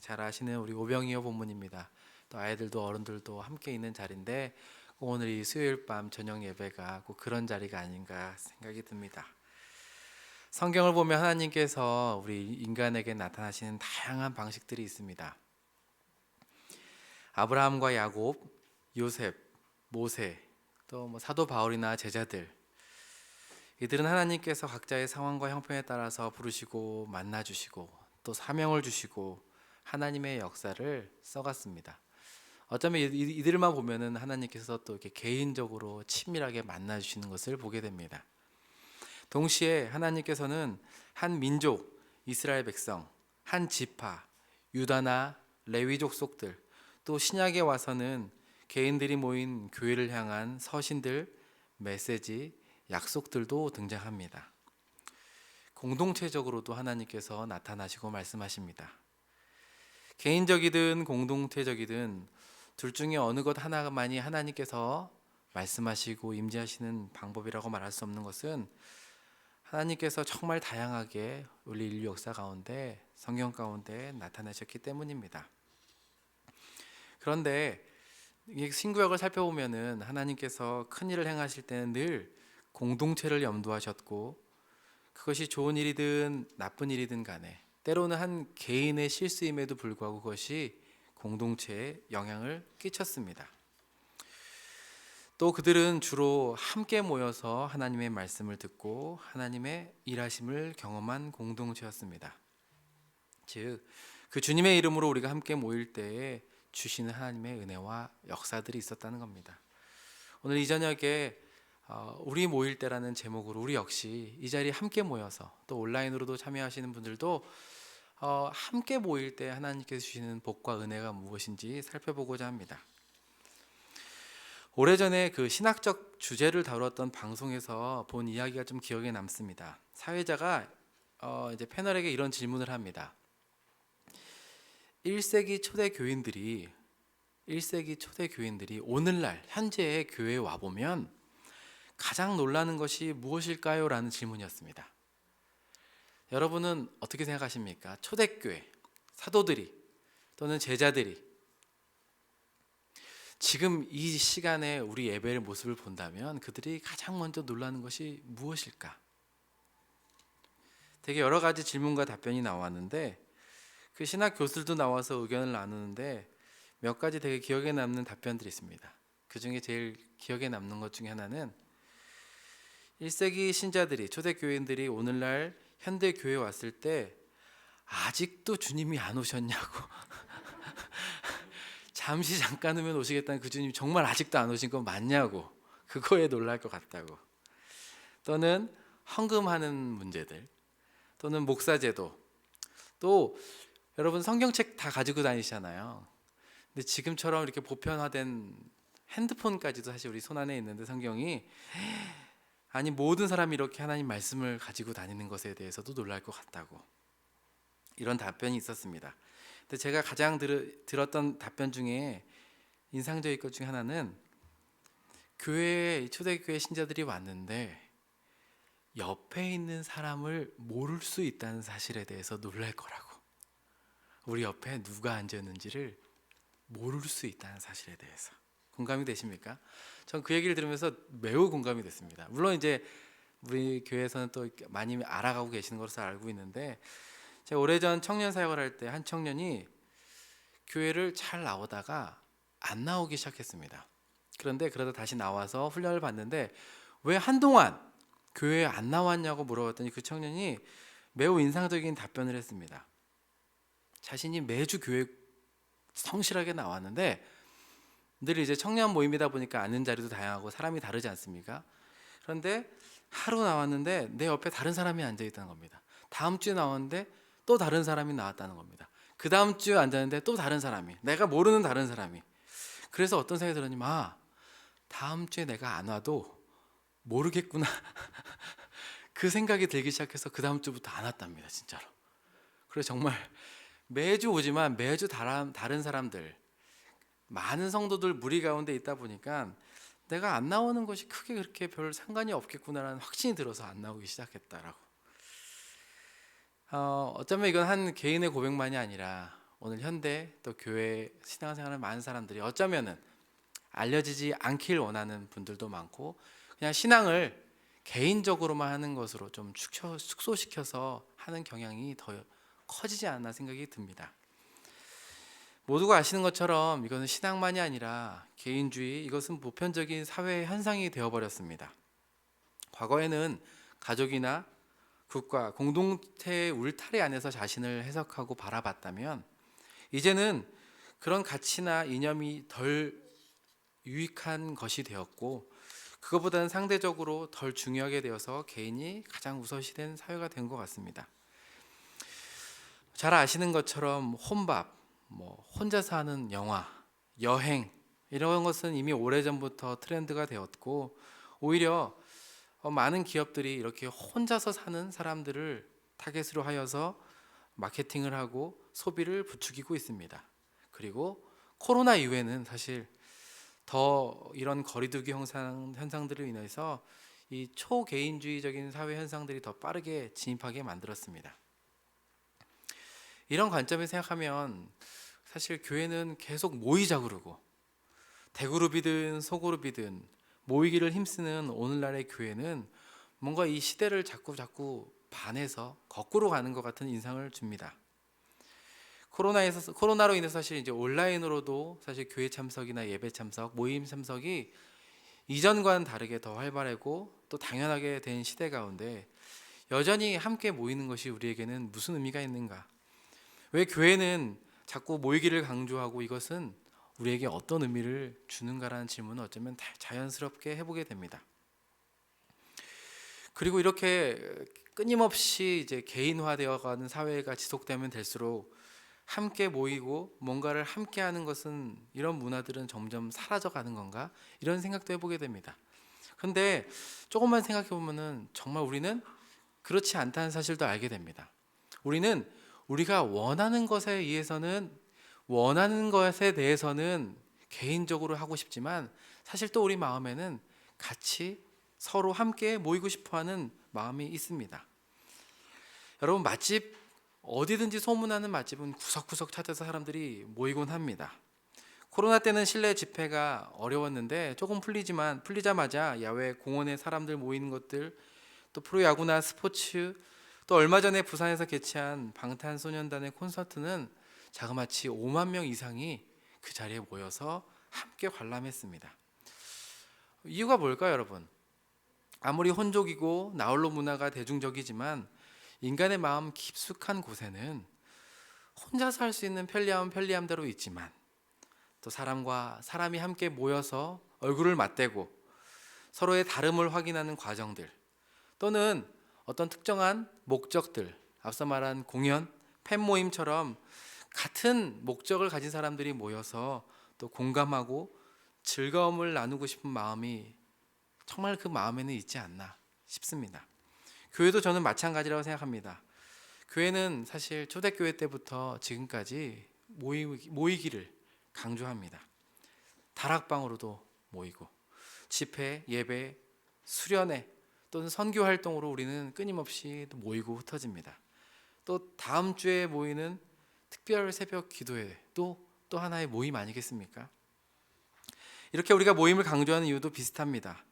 잘 아시는 우리 오병이어 본문입니다. 또 아이들도 어른들도 함께 있는 자리인데 오늘 이 수요일 밤 저녁 예배가 꼭 그런 자리가 아닌가 생각이 듭니다. 성경을 보면 하나님께서 우리 인간에게 나타나시는 다양한 방식들이 있습니다. 아브라함과 야곱, 요셉, 모세, 또 사도 바울이나 제자들, 이들은 하나님께서 각자의 상황과 형편에 따라서 부르시고 만나주시고 또 사명을 주시고 하나님의 역사를 써갔습니다. 어쩌면 이들만 보면은 하나님께서 또 이렇게 개인적으로 친밀하게 만나주시는 것을 보게 됩니다. 동시에 하나님께서는 한 민족, 이스라엘 백성, 한 지파, 유다나 레위 족속들, 또 신약에 와서는 개인들이 모인 교회를 향한 서신들, 메시지, 약속들도 등장합니다. 공동체적으로도 하나님께서 나타나시고 말씀하십니다. 개인적이든 공동체적이든 둘 중에 어느 것 하나만이 하나님께서 말씀하시고 임재하시는 방법이라고 말할 수 없는 것은 하나님께서 정말 다양하게 우리 인류 역사 가운데 성경 가운데 나타나셨기 때문입니다. 그런데 이 신구약을 살펴보면은 하나님께서 큰 일을 행하실 때는 늘 공동체를 염두하셨고 그것이 좋은 일이든 나쁜 일이든 간에 때로는 한 개인의 실수임에도 불구하고 그것이 공동체에 영향을 끼쳤습니다. 또 그들은 주로 함께 모여서 하나님의 말씀을 듣고 하나님의 일하심을 경험한 공동체였습니다. 즉, 그 주님의 이름으로 우리가 함께 모일 때에 주시는 하나님의 은혜와 역사들이 있었다는 겁니다. 오늘 이 저녁에 우리 모일 때라는 제목으로 우리 역시 이 자리에 함께 모여서 또 온라인으로도 참여하시는 분들도 함께 모일 때 하나님께서 주시는 복과 은혜가 무엇인지 살펴보고자 합니다. 오래전에 그 신학적 주제를 다뤘던 방송에서 본 이야기가 좀 기억에 남습니다. 사회자가 이제 패널에게 이런 질문을 합니다. 1세기 초대 교인들이 오늘날 현재의 교회에 와 보면 가장 놀라는 것이 무엇일까요? 라는 질문이었습니다. 여러분은 어떻게 생각하십니까? 초대교회, 사도들이 또는 제자들이 지금 이 시간에 우리 예배의 모습을 본다면 그들이 가장 먼저 놀라는 것이 무엇일까? 되게 여러 가지 질문과 답변이 나왔는데 그 신학 교수들도 나와서 의견을 나누는데 몇 가지 되게 기억에 남는 답변들이 있습니다. 그 중에 제일 기억에 남는 것 중에 하나는 1세기 신자들이 초대교인들이 오늘날 현대 교회에 왔을 때 아직도 주님이 안 오셨냐고 잠시 잠깐 후면 오시겠다는 그 주님 정말 아직도 안 오신 거 맞냐고 그거에 놀랄 것 같다고. 또는 헌금하는 문제들 또는 목사제도, 또 여러분 성경책 다 가지고 다니시잖아요. 근데 지금처럼 이렇게 보편화된 핸드폰까지도 사실 우리 손 안에 있는데 성경이 아니 모든 사람이 이렇게 하나님 말씀을 가지고 다니는 것에 대해서도 놀랄 것 같다고 이런 답변이 있었습니다. 근데 제가 가장 들었던 답변 중에 인상적인 것 중에 하나는 교회에 초대교회 신자들이 왔는데 옆에 있는 사람을 모를 수 있다는 사실에 대해서 놀랄 거라고. 우리 옆에 누가 앉았는지를 모를 수 있다는 사실에 대해서. 공감이 되십니까? 전 그 얘기를 들으면서 매우 공감이 됐습니다. 물론 이제 우리 교회에서는 또 많이 알아가고 계시는 것으로 알고 있는데 제가 오래전 청년 사역을 할 때 한 청년이 교회를 잘 나오다가 안 나오기 시작했습니다. 그런데 그러다 다시 나와서 훈련을 받는데 왜 한동안 교회에 안 나왔냐고 물어봤더니 그 청년이 매우 인상적인 답변을 했습니다. 자신이 매주 교회 성실하게 나왔는데 늘 이제 청년 모임이다 보니까 앉는 자리도 다양하고 사람이 다르지 않습니까? 그런데 하루 나왔는데 내 옆에 다른 사람이 앉아 있다는 겁니다. 다음 주에 나왔는데 또 다른 사람이 나왔다는 겁니다. 그 다음 주에 앉았는데 또 다른 사람이, 내가 모르는 다른 사람이. 그래서 어떤 생각이 들었냐면 다음 주에 내가 안 와도 모르겠구나 그 생각이 들기 시작해서 그 다음 주부터 안 왔답니다. 진짜로. 그래서 정말 매주 오지만 매주 다른 사람들, 많은 성도들 무리 가운데 있다 보니까 내가 안 나오는 것이 크게 그렇게 별 상관이 없겠구나라는 확신이 들어서 안 나오기 시작했다라고. 어쩌면 이건 한 개인의 고백만이 아니라 오늘 현대 또 교회 신앙생활을 많은 사람들이 어쩌면은 알려지지 않길 원하는 분들도 많고, 그냥 신앙을 개인적으로만 하는 것으로 좀 축소시켜서 하는 경향이 더 커지지 않나 생각이 듭니다. 모두가 아시는 것처럼 이것은 신앙만이 아니라 개인주의, 이것은 보편적인 사회 현상이 되어버렸습니다. 과거에는 가족이나 국가, 공동체의 울타리 안에서 자신을 해석하고 바라봤다면, 이제는 그런 가치나 이념이 덜 유익한 것이 되었고, 그것보다는 상대적으로 덜 중요하게 되어서 개인이 가장 우선시된 사회가 된 것 같습니다. 잘 아시는 것처럼 혼밥, 혼자서 하는 영화, 여행, 이런 것은 이미 오래전부터 트렌드가 되었고, 오히려 많은 기업들이 이렇게 혼자서 사는 사람들을 타겟으로 하여서 마케팅을 하고 소비를 부추기고 있습니다. 그리고 코로나 이후에는 사실 더 이런 거리두기 현상들을 인해서 이 초개인주의적인 사회 현상들이 더 빠르게 진입하게 만들었습니다. 이런 관점에서 생각하면 사실 교회는 계속 모이자 그러고, 대그룹이든 소그룹이든 모이기를 힘쓰는 오늘날의 교회는 뭔가 이 시대를 자꾸 반해서 거꾸로 가는 것 같은 인상을 줍니다. 코로나로 인해서 사실 이제 온라인으로도 사실 교회 참석이나 예배 참석, 모임 참석이 이전과는 다르게 더 활발하고 또 당연하게 된 시대 가운데, 여전히 함께 모이는 것이 우리에게는 무슨 의미가 있는가? 왜 교회는 자꾸 모이기를 강조하고 이것은 우리에게 어떤 의미를 주는가라는 질문을 어쩌면 자연스럽게 해보게 됩니다. 그리고 이렇게 끊임없이 이제 개인화되어가는 사회가 지속되면 될수록 함께 모이고 뭔가를 함께 하는 것은, 이런 문화들은 점점 사라져가는 건가? 이런 생각도 해보게 됩니다. 근데 조금만 생각해 보면은 정말 우리는 그렇지 않다는 사실도 알게 됩니다. 우리는 우리가 원하는 것에 대해서는 개인적으로 하고 싶지만, 사실 또 우리 마음에는 같이 서로 함께 모이고 싶어하는 마음이 있습니다. 여러분, 맛집, 어디든지 소문나는 맛집은 구석구석 찾아서 사람들이 모이곤 합니다. 코로나 때는 실내 집회가 어려웠는데 조금 풀리자마자 야외 공원에 사람들 모이는 것들, 또 프로야구나 스포츠, 또 얼마 전에 부산에서 개최한 방탄소년단의 콘서트는 자그마치 5만 명 이상이 그 자리에 모여서 함께 관람했습니다. 이유가 뭘까요, 여러분? 아무리 혼족이고 나홀로 문화가 대중적이지만 인간의 마음 깊숙한 곳에는 혼자서 할 수 있는 편리함은 편리함대로 있지만, 또 사람과 사람이 함께 모여서 얼굴을 맞대고 서로의 다름을 확인하는 과정들, 또는 어떤 특정한 목적들, 앞서 말한 공연, 팬 모임처럼 같은 목적을 가진 사람들이 모여서 또 공감하고 즐거움을 나누고 싶은 마음이 정말 그 마음에는 있지 않나 싶습니다. 교회도 저는 마찬가지라고 생각합니다. 교회는 사실 초대교회 때부터 지금까지 모이기를 강조합니다. 다락방으로도 모이고, 집회, 예배, 수련회 또는 선교 활동으로 우리는 끊임없이 모이고 흩어집니다. 또 다음 주에 모이는 특별 새벽 기도회도 또 하나의 모임 아니겠습니까? 이렇게 우리가 모임을 강조하는 이유도 비슷합니다.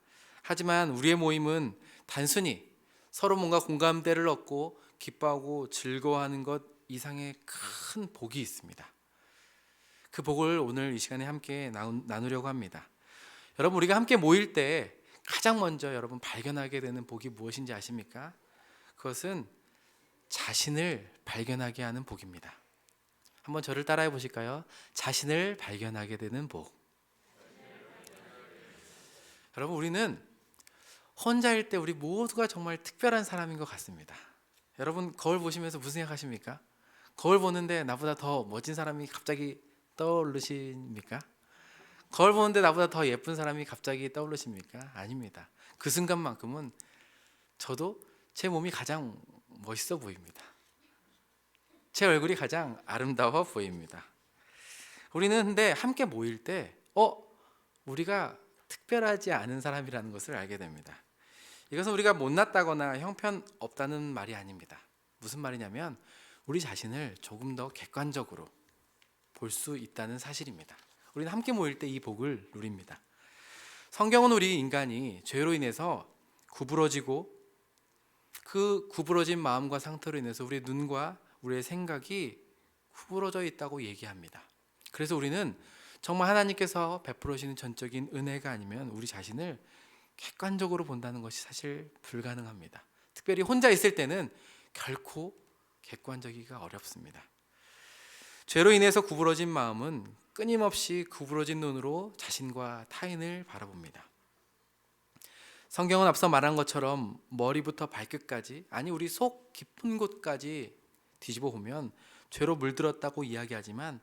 하지만 우리의 모임은 단순히 서로 뭔가 공감대를 얻고 기뻐하고 즐거워하는 것 이상의 큰 복이 있습니다. 그 복을 오늘 이 시간에 함께 나누려고 합니다. 여러분, 우리가 함께 모일 때 가장 먼저 여러분 발견하게 되는 복이 무엇인지 아십니까? 그것은 자신을 발견하게 하는 복입니다. 한번 저를 따라해 보실까요? 자신을 발견하게 되는 복. 여러분, 우리는 혼자일 때 우리 모두가 정말 특별한 사람인 것 같습니다. 여러분, 거울 보시면서 무슨 생각하십니까? 거울 보는데 나보다 더 멋진 사람이 갑자기 떠오르십니까? 거울 보는데 나보다 더 예쁜 사람이 갑자기 떠오르십니까? 아닙니다. 그 순간만큼은 저도 제 몸이 가장 멋있어 보입니다. 제 얼굴이 가장 아름다워 보입니다. 우리는 근데 함께 모일 때 우리가 특별하지 않은 사람이라는 것을 알게 됩니다. 이것은 우리가 못났다거나 형편없다는 말이 아닙니다. 무슨 말이냐면 우리 자신을 조금 더 객관적으로, 볼 수 있다는 사실입니다. 우리는 함께 모일 때 이 복을 누립니다. 성경은 우리 인간이 죄로 인해서 구부러지고 그 구부러진 마음과 상태로 인해서 우리의 눈과 우리의 생각이 구부러져 있다고 얘기합니다. 그래서 우리는 정말 하나님께서 베풀어주시는 전적인 은혜가 아니면 우리 자신을 객관적으로 본다는 것이 사실 불가능합니다. 특별히 혼자 있을 때는 결코 객관적이기가 어렵습니다. 죄로 인해서 구부러진 마음은 끊임없이 구부러진 눈으로 자신과 타인을 바라봅니다. 성경은 앞서 말한 것처럼 머리부터 발끝까지, 아니 우리 속 깊은 곳까지 뒤집어 보면 죄로 물들었다고 이야기하지만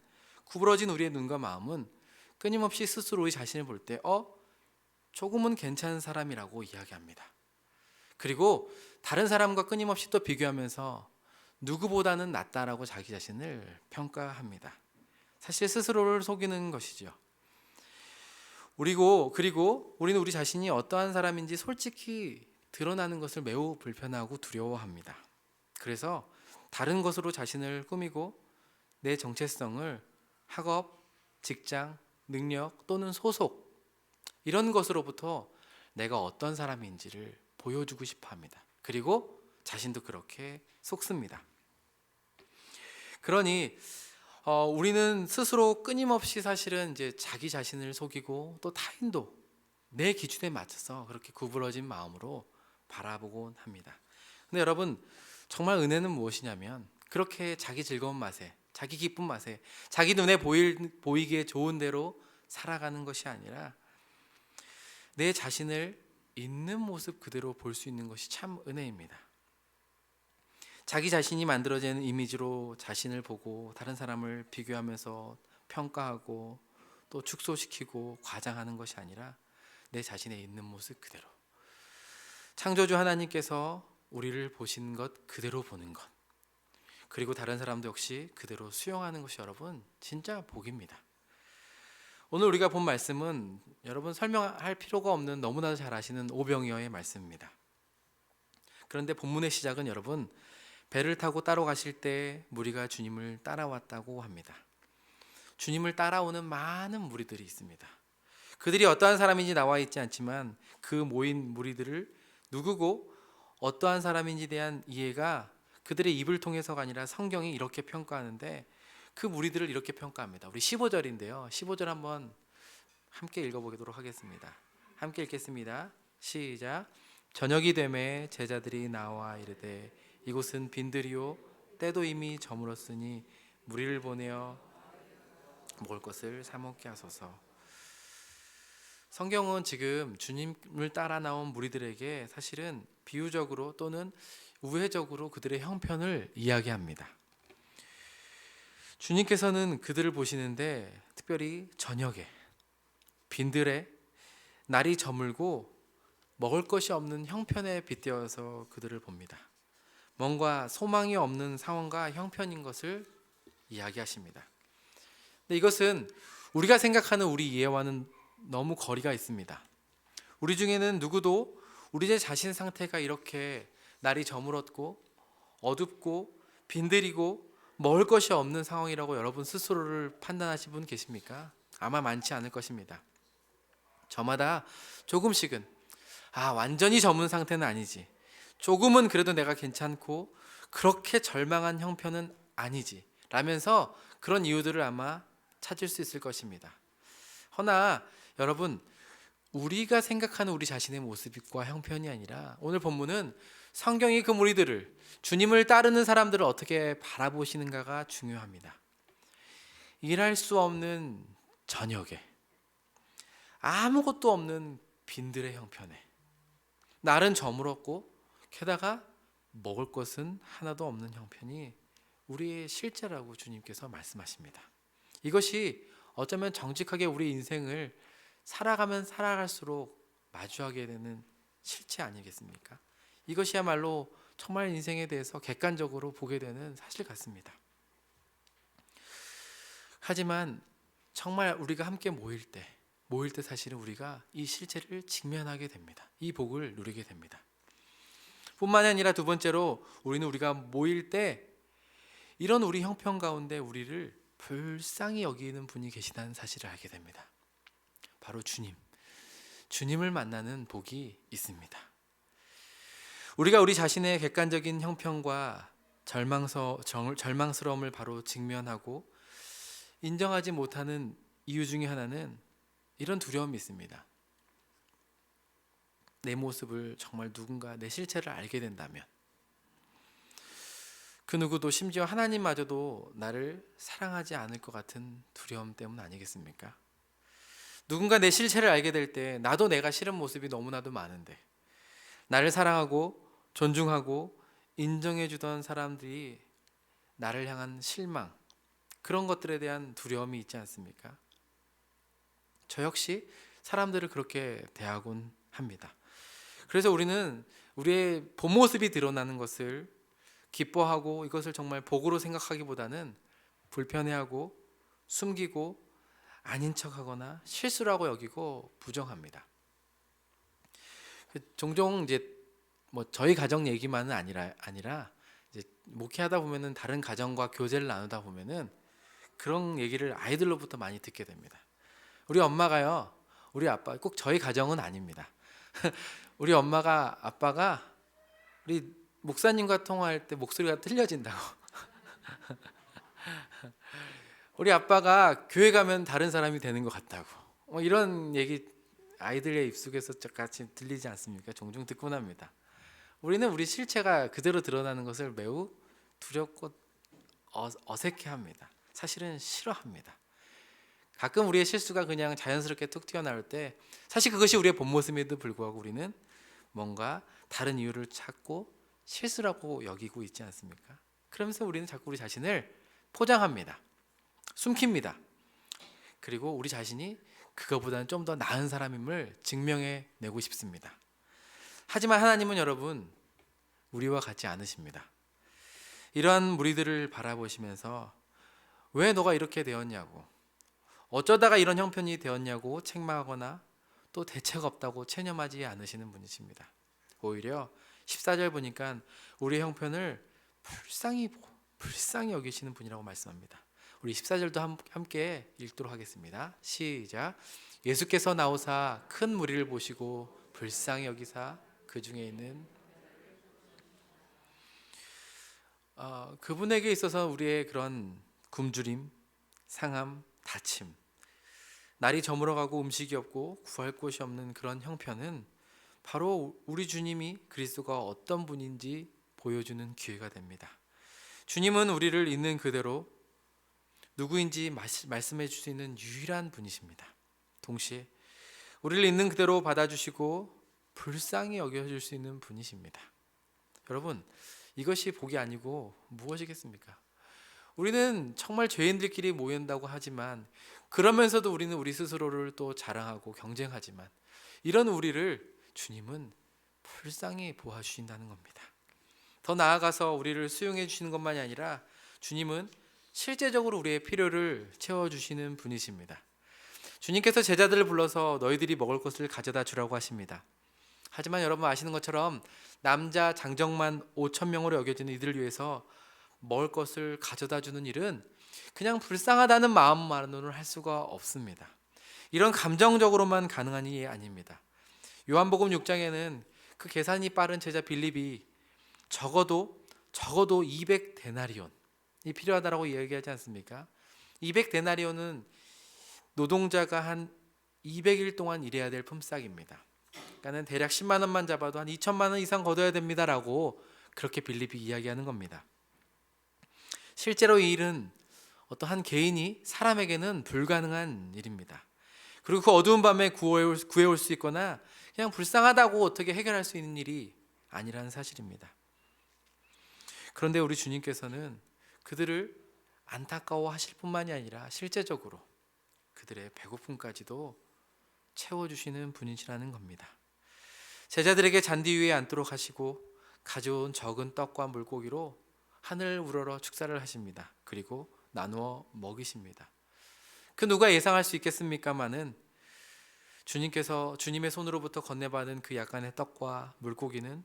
구부러진 우리의 눈과 마음은 끊임없이 스스로 우리 자신을 볼 때 조금은 괜찮은 사람이라고 이야기합니다. 그리고 다른 사람과 끊임없이 또 비교하면서 누구보다는 낫다라고 자기 자신을 평가합니다. 사실 스스로를 속이는 것이죠. 그리고 우리는 우리 자신이 어떠한 사람인지 솔직히 드러나는 것을 매우 불편하고 두려워합니다. 그래서 다른 것으로 자신을 꾸미고 내 정체성을 학업, 직장, 능력 또는 소속 이런 것으로부터 내가 어떤 사람인지를 보여주고 싶어 합니다. 그리고 자신도 그렇게 속습니다. 그러니 우리는 스스로 끊임없이 사실은 이제 자기 자신을 속이고 또 타인도 내 기준에 맞춰서 그렇게 구부러진 마음으로 바라보곤 합니다. 근데 여러분, 정말 은혜는 무엇이냐면 그렇게 자기 즐거운 맛에, 자기 기쁜 맛에, 자기 눈에 보이기에 좋은 대로 살아가는 것이 아니라 내 자신을 있는 모습 그대로 볼 수 있는 것이 참 은혜입니다. 자기 자신이 만들어지는 이미지로 자신을 보고 다른 사람을 비교하면서 평가하고 또 축소시키고 과장하는 것이 아니라 내 자신의 있는 모습 그대로, 창조주 하나님께서 우리를 보신 것 그대로 보는 것, 그리고 다른 사람도 역시 그대로 수용하는 것이 여러분 진짜 복입니다. 오늘 우리가 본 말씀은 여러분 설명할 필요가 없는 너무나도 잘 아시는 오병이어의 말씀입니다. 그런데 본문의 시작은 여러분 배를 타고 따로 가실 때 무리가 주님을 따라왔다고 합니다. 주님을 따라오는 많은 무리들이 있습니다. 그들이 어떠한 사람인지 나와 있지 않지만 그 모인 무리들을 누구고 어떠한 사람인지 대한 이해가 그들의 입을 통해서가 아니라 성경이 이렇게 평가하는데 그 무리들을 이렇게 평가합니다. 우리 15절인데요. 15절 한번 함께 읽어보도록 하겠습니다. 함께 읽겠습니다. 시작. 저녁이 되매 제자들이 나와 이르되 이곳은 빈들이요 때도 이미 저물었으니 무리를 보내어 먹을 것을 사 먹게 하소서. 성경은 지금 주님을 따라 나온 무리들에게 사실은 비유적으로 또는 우회적으로 그들의 형편을 이야기합니다. 주님께서는 그들을 보시는데 특별히 저녁에 빈들에 날이 저물고 먹을 것이 없는 형편에 빗대어서 그들을 봅니다. 뭔가 소망이 없는 상황과 형편인 것을 이야기하십니다. 근데 이것은 우리가 생각하는 우리 이해와는 너무 거리가 있습니다. 우리 중에는 누구도 우리 자신 상태가 이렇게 날이 저물었고 어둡고 빈들이고 먹을 것이 없는 상황이라고 여러분 스스로를 판단하신 분 계십니까? 아마 많지 않을 것입니다. 저마다 조금씩은 완전히 저문 상태는 아니지, 조금은 그래도 내가 괜찮고 그렇게 절망한 형편은 아니지 라면서 그런 이유들을 아마 찾을 수 있을 것입니다. 허나 여러분, 우리가 생각하는 우리 자신의 모습과 형편이 아니라 오늘 본문은 성경이 그 무리들을, 주님을 따르는 사람들을 어떻게 바라보시는가가 중요합니다. 일할 수 없는 저녁에, 아무것도 없는 빈들의 형편에, 날은 저물었고 게다가 먹을 것은 하나도 없는 형편이 우리의 실제라고 주님께서 말씀하십니다. 이것이 어쩌면 정직하게 우리 인생을 살아가면 살아갈수록 마주하게 되는 실체 아니겠습니까? 이것이야말로 정말 인생에 대해서 객관적으로 보게 되는 사실 같습니다. 하지만 정말 우리가 함께 모일 때 사실은 우리가 이 실체를 직면하게 됩니다. 이 복을 누리게 됩니다. 뿐만이 아니라 두 번째로 우리가 모일 때 이런 우리 형편 가운데 우리를 불쌍히 여기는 분이 계시다는 사실을 알게 됩니다. 바로 주님을 만나는 복이 있습니다. 우리가 우리 자신의 객관적인 형편과 절망스러움을 바로 직면하고 인정하지 못하는 이유 중에 하나는 이런 두려움이 있습니다. 내 모습을 정말 누군가 내 실체를 알게 된다면 그 누구도 심지어 하나님마저도 나를 사랑하지 않을 것 같은 두려움 때문 아니겠습니까? 누군가 내 실체를 알게 될 때 나도 내가 싫은 모습이 너무나도 많은데 나를 사랑하고 존중하고 인정해 주던 사람들이 나를 향한 실망, 그런 것들에 대한 두려움이 있지 않습니까? 저 역시 사람들을 그렇게 대하곤 합니다. 그래서 우리는 우리의 본 모습이 드러나는 것을 기뻐하고 이것을 정말 복으로 생각하기보다는 불편해하고 숨기고 아닌 척하거나 실수라고 여기고 부정합니다. 종종 이제 저희 가정 얘기만은 아니라 이제 목회하다 보면은 다른 가정과 교제를 나누다 보면은 그런 얘기를 아이들로부터 많이 듣게 됩니다. 우리 엄마가요, 우리 아빠, 꼭 저희 가정은 아닙니다. 우리 아빠가 우리 목사님과 통화할 때 목소리가 틀려진다고. 우리 아빠가 교회 가면 다른 사람이 되는 것 같다고. 이런 얘기 아이들의 입속에서 같이 들리지 않습니까? 종종 듣곤 합니다. 우리는 우리 실체가 그대로 드러나는 것을 매우 두렵고 어색해합니다. 사실은 싫어합니다. 가끔 우리의 실수가 그냥 자연스럽게 툭 튀어나올 때 사실 그것이 우리의 본 모습에도 불구하고 우리는 뭔가 다른 이유를 찾고 실수라고 여기고 있지 않습니까? 그러면서 우리는 자꾸 우리 자신을 포장합니다. 숨깁니다. 그리고 우리 자신이 그거보다는 좀 더 나은 사람임을 증명해내고 싶습니다. 하지만 하나님은 여러분 우리와 같지 않으십니다. 이러한 무리들을 바라보시면서 왜 너가 이렇게 되었냐고, 어쩌다가 이런 형편이 되었냐고 책망하거나 또 대책 없다고 체념하지 않으시는 분이십니다. 오히려 14절 보니까 우리의 형편을 불쌍히 여기시는 분이라고 말씀합니다. 우리 14절도 함께 읽도록 하겠습니다. 시작. 예수께서 나오사 큰 무리를 보시고 불쌍히 여기사 그 중에 있는 그분에게 있어서 우리의 그런 굶주림, 상함, 다침, 날이 저물어가고 음식이 없고 구할 곳이 없는 그런 형편은 바로 우리 주님이 그리스도가 어떤 분인지 보여주는 기회가 됩니다. 주님은 우리를 있는 그대로 누구인지 말씀해 줄 수 있는 유일한 분이십니다. 동시에 우리를 있는 그대로 받아주시고 불쌍히 여겨줄 수 있는 분이십니다. 여러분, 이것이 복이 아니고 무엇이겠습니까? 우리는 정말 죄인들끼리 모인다고 하지만 그러면서도 우리는 우리 스스로를 또 자랑하고 경쟁하지만 이런 우리를 주님은 불쌍히 보아주신다는 겁니다. 더 나아가서 우리를 수용해 주시는 것만이 아니라 주님은 실제적으로 우리의 필요를 채워주시는 분이십니다. 주님께서 제자들을 불러서 너희들이 먹을 것을 가져다 주라고 하십니다. 하지만 여러분 아시는 것처럼 남자 장정만 5,000명으로 여겨지는 이들을 위해서 먹을 것을 가져다 주는 일은 그냥 불쌍하다는 마음만으로는 할 수가 없습니다. 이런 감정적으로만 가능한 일이 아닙니다. 요한복음 6장에는 그 계산이 빠른 제자 빌립이 적어도 200데나리온이 필요하다고 이야기하지 않습니까? 200데나리온은 노동자가 한 200일 동안 일해야 될 품삯입니다. 그러니까 대략 10만 원만 잡아도 한 2천만 원 이상 거둬야 됩니다라고 그렇게 빌립이 이야기하는 겁니다. 실제로 이 일은 어떤 한 개인이 사람에게는 불가능한 일입니다. 그리고 그 어두운 밤에 구해올 수 있거나 그냥 불쌍하다고 어떻게 해결할 수 있는 일이 아니라는 사실입니다. 그런데 우리 주님께서는 그들을 안타까워하실 뿐만이 아니라 실제적으로 그들의 배고픔까지도 채워주시는 분이시라는 겁니다. 제자들에게 잔디 위에 앉도록 하시고 가져온 적은 떡과 물고기로 하늘 우러러 축사를 하십니다. 그리고 나누어 먹이십니다. 그 누가 예상할 수 있겠습니까마는 주님께서 주님의 손으로부터 건네받은 그 약간의 떡과 물고기는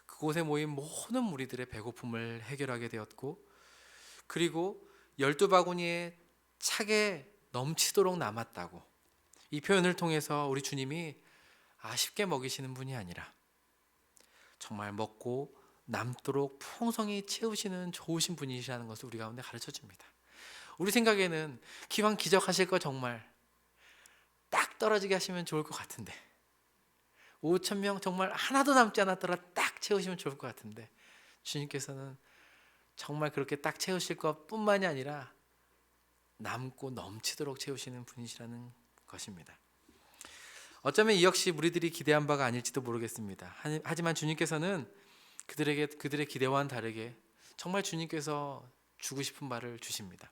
그곳에 모인 모든 무리들의 배고픔을 해결하게 되었고, 그리고 12바구니의 차게 넘치도록 남았다고, 이 표현을 통해서 우리 주님이 쉽게 먹이시는 분이 아니라 정말 먹고 남도록 풍성히 채우시는 좋으신 분이시라는 것을 우리 가운데 가르쳐 줍니다. 우리 생각에는 기왕 기적하실 거 정말 딱 떨어지게 하시면 좋을 것 같은데, 5천 명 정말 하나도 남지 않았더라 딱 채우시면 좋을 것 같은데, 주님께서는 정말 그렇게 딱 채우실 것뿐만이 아니라 남고 넘치도록 채우시는 분이시라는 것입니다. 어쩌면 이 역시 우리들이 기대한 바가 아닐지도 모르겠습니다. 하지만 주님께서는 그들의 기대와는 다르게 정말 주님께서 주고 싶은 바를 주십니다.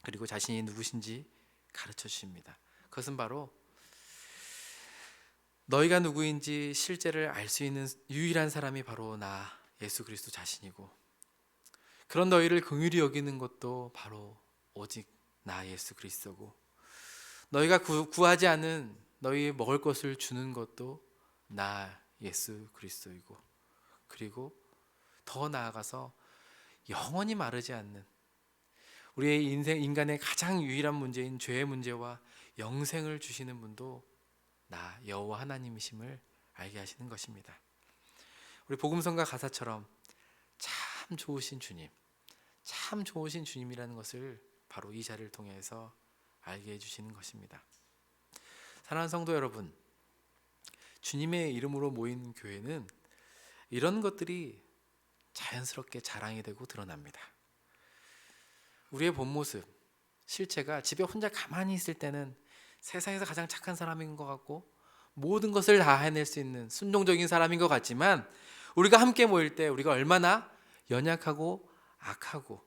그리고 자신이 누구신지 가르쳐 주십니다. 그것은 바로 너희가 누구인지 실제를 알 수 있는 유일한 사람이 바로 나 예수 그리스도 자신이고, 그런 너희를 긍휼히 여기는 것도 바로 오직 나 예수 그리스도고, 너희가 구하지 않은 너희 먹을 것을 주는 것도 나 예수 그리스도이고, 그리고 더 나아가서 영원히 마르지 않는 우리의 인간의 가장 유일한 문제인 죄의 문제와 영생을 주시는 분도 나 여호와 하나님이심을 알게 하시는 것입니다. 우리 복음성가 가사처럼 참 좋으신 주님, 참 좋으신 주님이라는 것을 바로 이 자리를 통해서 알게 해주시는 것입니다. 사랑하는 성도 여러분, 주님의 이름으로 모인 교회는 이런 것들이 자연스럽게 자랑이 되고 드러납니다. 우리의 본 모습, 실체가 집에 혼자 가만히 있을 때는 세상에서 가장 착한 사람인 것 같고 모든 것을 다 해낼 수 있는 순종적인 사람인 것 같지만, 우리가 함께 모일 때 우리가 얼마나 연약하고 악하고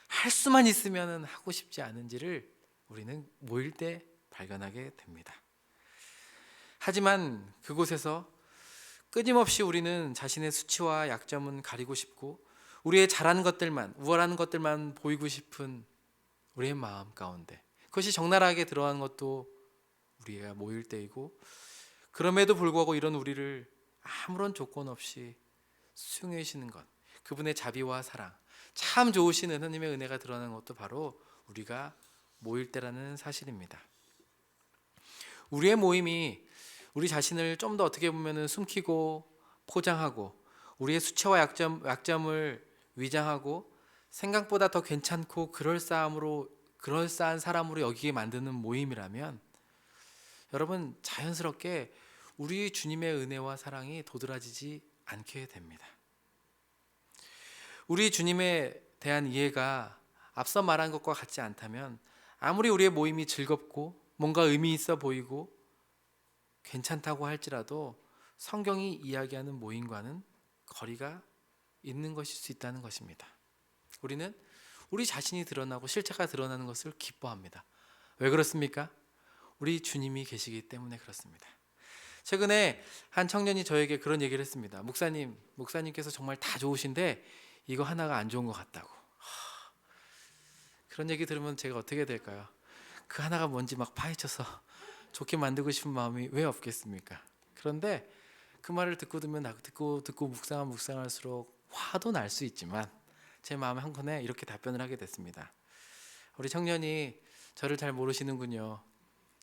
할 수만 있으면 하고 싶지 않은지를 우리는 모일 때 발견하게 됩니다. 하지만 그곳에서 끊임없이 우리는 자신의 수치와 약점은 가리고 싶고 우리의 잘하는 것들만, 우월한 것들만 보이고 싶은 우리의 마음 가운데, 그것이 적나라하게 들어가는 것도 우리가 모일 때이고, 그럼에도 불구하고 이런 우리를 아무런 조건 없이 수용해 주시는 것, 그분의 자비와 사랑, 참 좋으신 하나님의 은혜가 드러나는 것도 바로 우리가 모일 때라는 사실입니다. 우리의 모임이 우리 자신을 좀 더 어떻게 보면 숨기고 포장하고 우리의 수치와 약점을 위장하고 생각보다 더 괜찮고 그럴싸한 사람으로 여기게 만드는 모임이라면, 여러분 자연스럽게 우리 주님의 은혜와 사랑이 도드라지지 않게 됩니다. 우리 주님에 대한 이해가 앞서 말한 것과 같지 않다면, 아무리 우리의 모임이 즐겁고 뭔가 의미 있어 보이고 괜찮다고 할지라도 성경이 이야기하는 모임과는 거리가 있는 것일 수 있다는 것입니다. 우리는 우리 자신이 드러나고 실체가 드러나는 것을 기뻐합니다. 왜 그렇습니까? 우리 주님이 때문에 그렇습니다. 최근에 한 청년이 저에게 그런 얘기를 했습니다. 목사님께서 정말 다 좋으신데 이거 하나가 안 좋은 것 같다고. 그런 얘기 들으면 제가 어떻게 될까요? 그 하나가 뭔지 막 파헤쳐서 좋게 만들고 싶은 마음이 왜 없겠습니까? 그런데 그 말을 듣고 묵상할수록 화도 날 수 있지만 제 마음 한켠에 이렇게 답변을 하게 됐습니다. 우리 청년이 저를 잘 모르시는군요.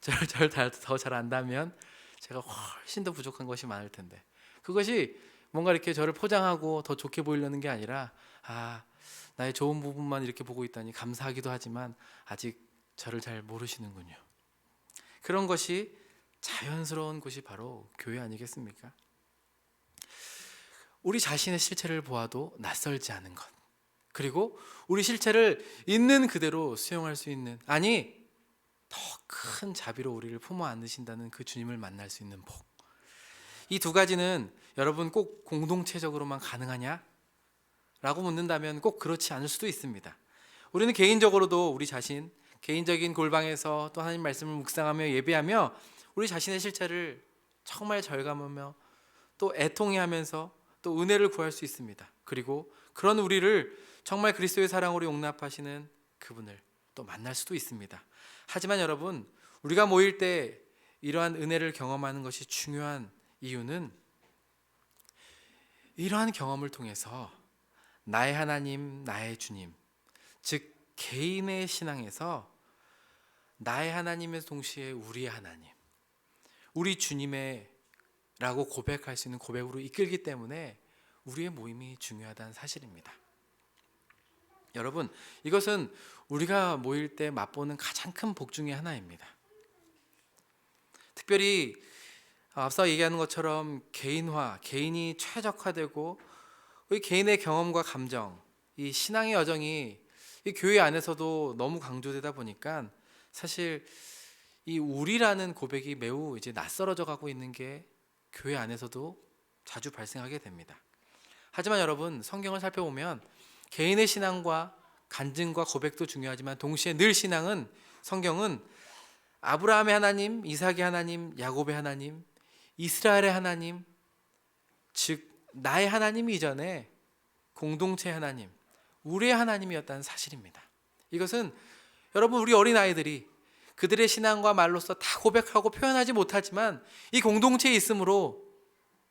저를 더 잘 안다면 제가 훨씬 더 부족한 것이 많을 텐데, 그것이 뭔가 이렇게 저를 포장하고 더 좋게 보이려는 게 아니라, 나의 좋은 부분만 이렇게 보고 있다니 감사하기도 하지만 아직 저를 잘 모르시는군요. 그런 것이 자연스러운 곳이 바로 교회 아니겠습니까? 우리 자신의 실체를 보아도 낯설지 않은 것, 그리고 우리 실체를 있는 그대로 수용할 수 있는, 아니 더 큰 자비로 우리를 품어 안으신다는 그 주님을 만날 수 있는 복, 이 두 가지는 여러분 꼭 공동체적으로만 가능하냐? 라고 묻는다면 꼭 그렇지 않을 수도 있습니다. 우리는 개인적으로도 우리 자신, 개인적인 골방에서 또 하나님 말씀을 묵상하며 예배하며 우리 자신의 실체를 정말 절감하며 또 애통해하면서 또 은혜를 구할 수 있습니다. 그리고 그런 우리를 정말 그리스도의 사랑으로 용납하시는 그분을 또 만날 수도 있습니다. 하지만 여러분, 우리가 모일 때 이러한 은혜를 경험하는 것이 중요한 이유는, 이러한 경험을 통해서 나의 하나님, 나의 주님, 즉 개인의 신앙에서 나의 하나님의 동시에 우리의 하나님, 우리 주님의 라고 고백할 수 있는 고백으로 이끌기 때문에 우리의 모임이 중요하다는 사실입니다. 여러분, 이것은 우리가 모일 때 맛보는 가장 큰 복 중에 하나입니다. 특별히 앞서 얘기하는 것처럼 개인화, 개인이 최적화되고 우리 개인의 경험과 감정, 이 신앙의 여정이 이 교회 안에서도 너무 강조되다 보니까 사실 이 우리라는 고백이 매우 이제 낯설어져 가고 있는 게 교회 안에서도 자주 발생하게 됩니다. 하지만 여러분, 성경을 살펴보면 개인의 신앙과 간증과 고백도 중요하지만 동시에 늘 성경은 아브라함의 하나님, 이삭의 하나님, 야곱의 하나님, 이스라엘의 하나님, 즉 나의 하나님 이전에 공동체의 하나님, 우리의 하나님이었다는 사실입니다. 이것은 여러분, 우리 어린아이들이 그들의 신앙과 말로써 다 고백하고 표현하지 못하지만 이 공동체에 있으므로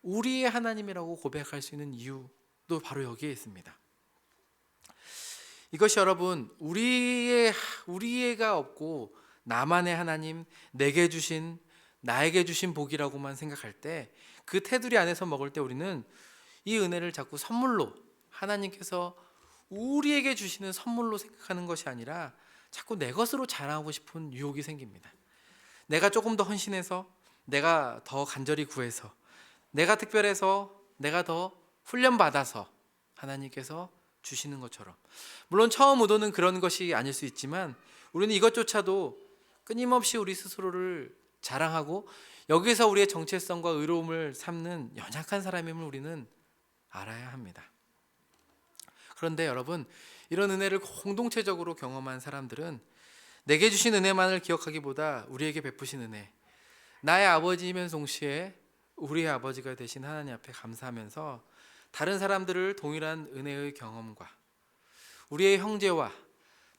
우리의 하나님이라고 고백할 수 있는 이유도 바로 여기에 있습니다. 이것이 여러분, 우리가 없고 나만의 하나님, 내게 주신, 나에게 주신 복이라고만 생각할 때, 그 테두리 안에서 먹을 때 우리는 이 은혜를 자꾸 선물로, 하나님께서 우리에게 주시는 선물로 생각하는 것이 아니라 자꾸 내 것으로 자랑하고 싶은 유혹이 생깁니다. 내가 조금 더 헌신해서, 내가 더 간절히 구해서, 내가 특별해서, 내가 더 훈련받아서 하나님께서 주시는 것처럼. 물론 처음 의도는 그런 것이 아닐 수 있지만 우리는 이것조차도 끊임없이 우리 스스로를 자랑하고 여기서 우리의 정체성과 의로움을 삼는 연약한 사람임을 우리는 알아야 합니다. 그런데 여러분, 이런 은혜를 공동체적으로 경험한 사람들은 내게 주신 은혜만을 기억하기보다 우리에게 베푸신 은혜, 나의 아버지이면서 동시에 우리의 아버지가 되신 하나님 앞에 감사하면서 다른 사람들을 동일한 은혜의 경험과 우리의 형제와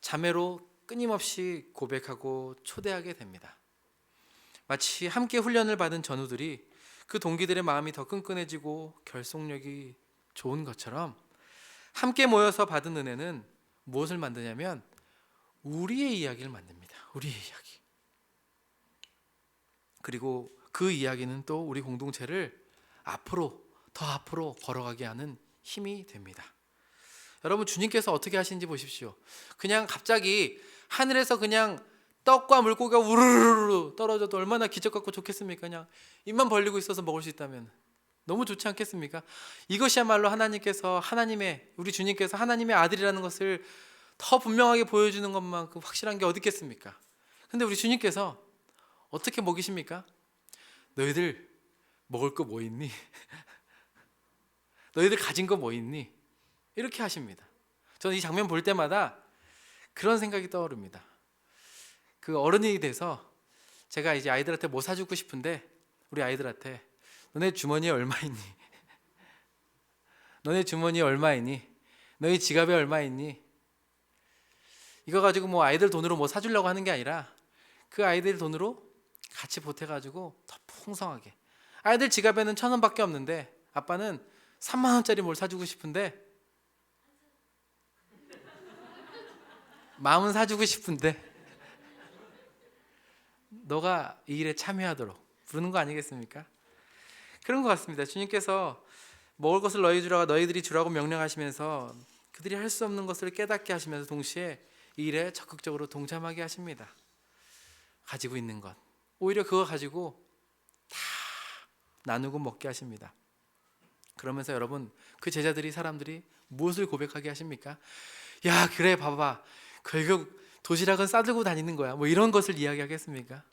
자매로 끊임없이 고백하고 초대하게 됩니다. 마치 함께 훈련을 받은 전우들이 그 동기들의 마음이 더 끈끈해지고 결속력이 좋은 것처럼 함께 모여서 받은 은혜는 무엇을 만드냐면 우리의 이야기를 만듭니다. 우리의 이야기. 그리고 그 이야기는 또 우리 공동체를 더 앞으로 걸어가게 하는 힘이 됩니다. 여러분, 주님께서 어떻게 하시는지 보십시오. 그냥 갑자기 하늘에서 그냥 떡과 물고기가 우르르르 떨어져도 얼마나 기적 같고 좋겠습니까? 그냥 입만 벌리고 있어서 먹을 수 있다면 너무 좋지 않겠습니까? 이것이야말로 우리 주님께서 하나님의 아들이라는 것을 더 분명하게 보여주는 것만큼 확실한 게 어디 있겠습니까? 근데 우리 주님께서 어떻게 먹이십니까? 너희들 먹을 거 뭐 있니? 너희들 가진 거 뭐 있니? 이렇게 하십니다. 저는 이 장면 볼 때마다 그런 생각이 떠오릅니다. 그 어른이 돼서 제가 이제 아이들한테 뭐 사주고 싶은데 우리 아이들한테 너네 주머니에 얼마 있니? 너네 주머니에 얼마 있니? 너희 지갑에 얼마 있니? 이거 가지고 뭐 아이들 돈으로 뭐 사주려고 하는 게 아니라 그 아이들 돈으로 같이 보태가지고 더 풍성하게, 아이들 지갑에는 1,000원밖에 없는데 아빠는 3만 원짜리 뭘 사주고 싶은데 마음은 사주고 싶은데 너가 이 일에 참여하도록 부르는 거 아니겠습니까? 그런 것 같습니다. 주님께서 먹을 것을 너희들이 주라고 명령하시면서 그들이 할 수 없는 것을 깨닫게 하시면서 동시에 이 일에 적극적으로 동참하게 하십니다. 가지고 있는 것, 오히려 그거 가지고 다 나누고 먹게 하십니다. 그러면서 여러분, 그 사람들이 무엇을 고백하게 하십니까? 야, 그래, 봐봐, 결국 도시락은 싸들고 다니는 거야, 뭐 이런 것을 이야기하겠습니까?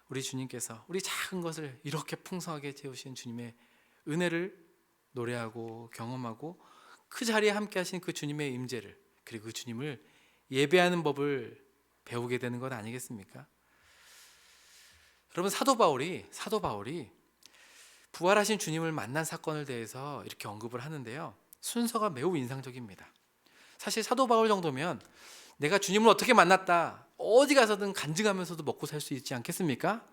우리 주님께서 우리 작은 것을 이렇게 풍성하게 채우신 주님의 은혜를 노래하고 경험하고 그 자리에 함께 하신 그 주님의 임재를, 그리고 그 주님을 예배하는 법을 배우게 되는 것 아니겠습니까? 여러분, 사도 바울이 부활하신 주님을 만난 사건을 대해서 이렇게 언급을 하는데요, 순서가 매우 인상적입니다. 사실 사도 바울 정도면 내가 주님을 어떻게 만났다, 어디 가서든 간증하면서도 먹고 살 수 있지 않겠습니까?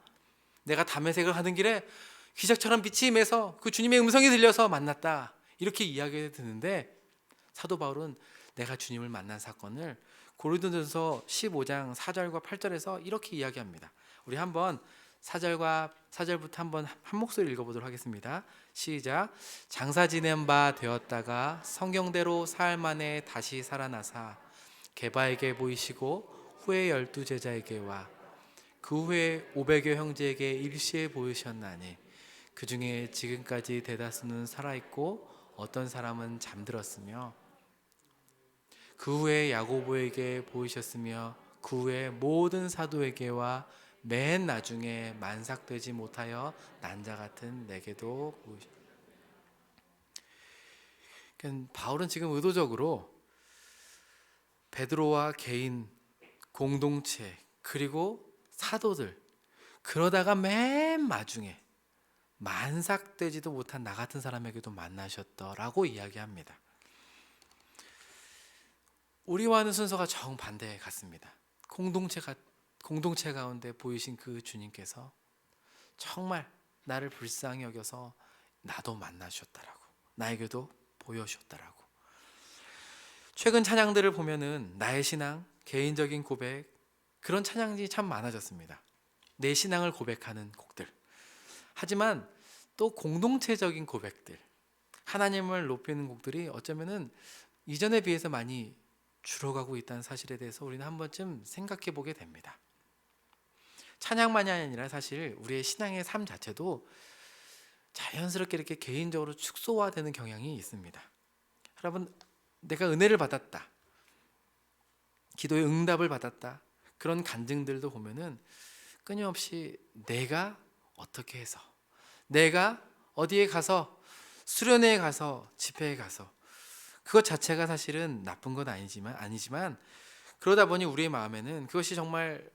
내가 담에색을 하는 길에 기적처럼 빛이 임해서 그 주님의 음성이 들려서 만났다, 이렇게 이야기가 드는데 사도 바울은 내가 주님을 만난 사건을 고린도전서 15장 4절과 8절에서 이렇게 이야기합니다. 우리 한번 4절부터 한번 한 목소리 읽어보도록 하겠습니다. 시작. 장사 지낸 바 되었다가 성경대로 사흘 만에 다시 살아나사 게바에게 보이시고 후에 12 제자에게와 그 후에 500여 형제에게 일시에 보이셨나니 그 중에 지금까지 대다수는 살아있고 어떤 사람은 잠들었으며 그 후에 야고보에게 보이셨으며 그 후에 모든 사도에게와 맨 나중에 만삭되지 못하여 난자 같은 내게도 보이셨다. 그러니까 바울은 지금 의도적으로 베드로와 개인, 공동체, 그리고 사도들, 그러다가 맨 마중에 만삭되지도 못한 나 같은 사람에게도 만나셨더라고 이야기합니다. 우리와는 순서가 정반대 같습니다. 공동체 가운데 보이신 그 주님께서 정말 나를 불쌍히 여겨서 나도 만나셨다라고, 나에게도 보여주셨다라고. 최근 찬양들을 보면은 나의 신앙, 개인적인 고백, 그런 찬양이 참 많아졌습니다. 내 신앙을 고백하는 곡들. 하지만 또 공동체적인 고백들, 하나님을 높이는 곡들이 어쩌면은 이전에 비해서 많이 줄어가고 있다는 사실에 대해서 우리는 한 번쯤 생각해 보게 됩니다. 찬양만이 아니라 사실 우리의 신앙의 삶 자체도 자연스럽게 이렇게 개인적으로 축소화되는 경향이 있습니다. 여러분, 내가 은혜를 받았다, 기도의 응답을 받았다, 그런 간증들도 보면은 끊임없이 내가 어떻게 해서, 내가 어디에 가서, 수련회에 가서, 집회에 가서, 그것 자체가 사실은 나쁜 건 아니지만 그러다 보니 우리의 마음에는 그것이 정말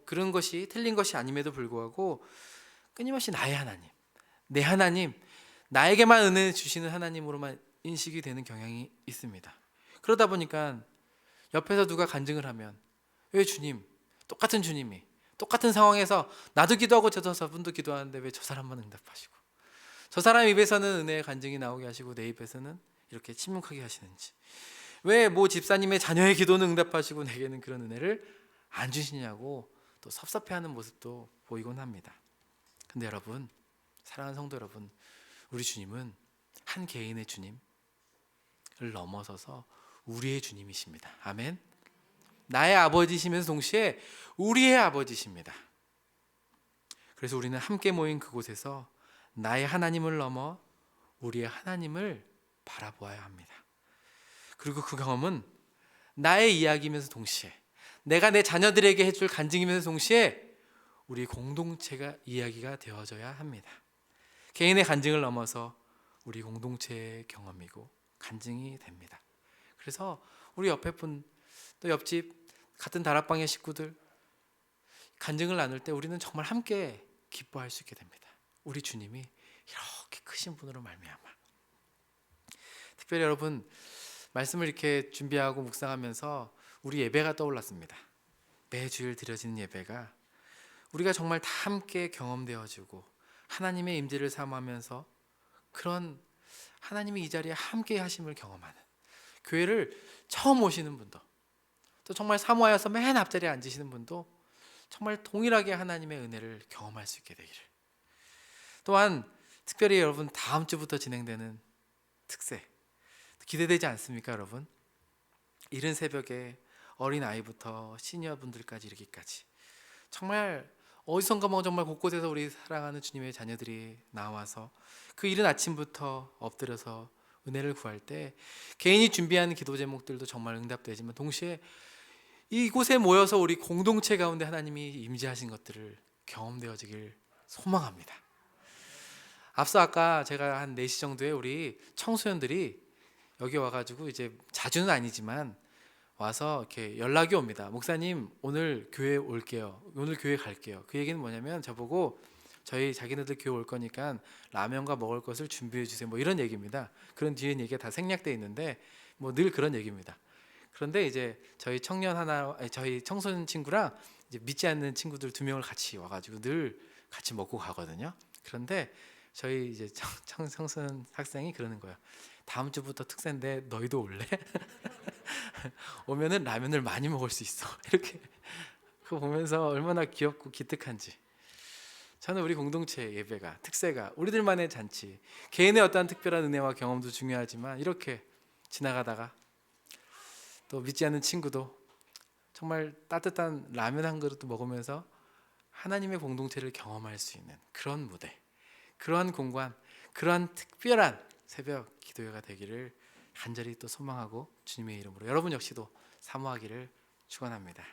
그런 것이 틀린 것이 아님에도 불구하고 끊임없이 나의 하나님, 내 하나님, 나에게만 은혜 주시는 하나님으로만 인식이 되는 경향이 있습니다. 그러다 보니까 옆에서 누가 간증을 하면, 왜 주님, 똑같은 주님이 똑같은 상황에서 나도 기도하고 저분도 기도하는데 왜 저 사람만 응답하시고, 저 사람 입에서는 은혜의 간증이 나오게 하시고 내 입에서는 이렇게 침묵하게 하시는지, 왜 집사님의 자녀의 기도는 응답하시고 내게는 그런 은혜를 안 주시냐고 또 섭섭해하는 모습도 보이곤 합니다. 근데 여러분, 사랑하는 성도 여러분, 우리 주님은 한 개인의 주님을 넘어서서 우리의 주님이십니다. 아멘. 나의 아버지시면서 동시에 우리의 아버지십니다. 그래서 우리는 함께 모인 그곳에서 나의 하나님을 넘어 우리의 하나님을 바라보아야 합니다. 그리고 그 경험은 나의 이야기이면서 동시에, 내가 내 자녀들에게 해줄 간증이면서 동시에 우리 공동체가 이야기가 되어져야 합니다. 개인의 간증을 넘어서 우리 공동체의 경험이고 간증이 됩니다. 그래서 우리 옆에 분, 또 옆집, 같은 다락방의 식구들 간증을 나눌 때 우리는 정말 함께 기뻐할 수 있게 됩니다. 우리 주님이 이렇게 크신 분으로 말미암아. 특별히 여러분, 말씀을 이렇게 준비하고 묵상하면서 우리 예배가 떠올랐습니다. 매주일 드려지는 예배가 우리가 정말 다 함께 경험되어지고 하나님의 임재를 사모하면서 그런 하나님이 이 자리에 함께 하심을 경험하는, 교회를 처음 오시는 분도, 또 정말 사모하여서 맨 앞자리에 앉으시는 분도 정말 동일하게 하나님의 은혜를 경험할 수 있게 되기를. 또한 특별히 여러분, 다음 주부터 진행되는 특세 기대되지 않습니까 여러분? 이른 새벽에 어린아이부터 시니어분들까지 이르기까지 정말 어디선가 정말 곳곳에서 우리 사랑하는 주님의 자녀들이 나와서 그 이른 아침부터 엎드려서 은혜를 구할 때 개인이 준비하는 기도 제목들도 정말 응답되지만 동시에 이곳에 모여서 우리 공동체 가운데 하나님이 임재하신 것들을 경험되어지길 소망합니다. 앞서 아까 제가 한 4시 정도에 우리 청소년들이 여기 와가지고 이제 자주는 아니지만 와서 이렇게 연락이 옵니다. 목사님, 오늘 교회 올게요. 오늘 교회 갈게요. 그 얘기는 뭐냐면 저보고 자기네들 교회 올 거니까 라면과 먹을 것을 준비해 주세요. 이런 얘기입니다. 그런 뒤에 얘기가 다 생략되어 있는데 늘 그런 얘기입니다. 그런데 이제 저희 청소년 친구랑 이제 믿지 않는 친구들 2명을 같이 와가지고 늘 같이 먹고 가거든요. 그런데 저희 이제 청소년 학생이 그러는 거예요. 다음 주부터 특세인데 너희도 올래? 오면은 라면을 많이 먹을 수 있어. 이렇게 그거 보면서 얼마나 귀엽고 기특한지. 저는 우리 공동체 예배가 특세가 우리들만의 잔치, 개인의 어떠한 특별한 은혜와 경험도 중요하지만 이렇게 지나가다가 또 믿지 않는 친구도 정말 따뜻한 라면 한 그릇도 먹으면서 하나님의 공동체를 경험할 수 있는 그런 무대, 그러한 공간, 그러한 특별한 새벽 기도회가 되기를 간절히 또 소망하고 주님의 이름으로 여러분 역시도 사모하기를 축원합니다.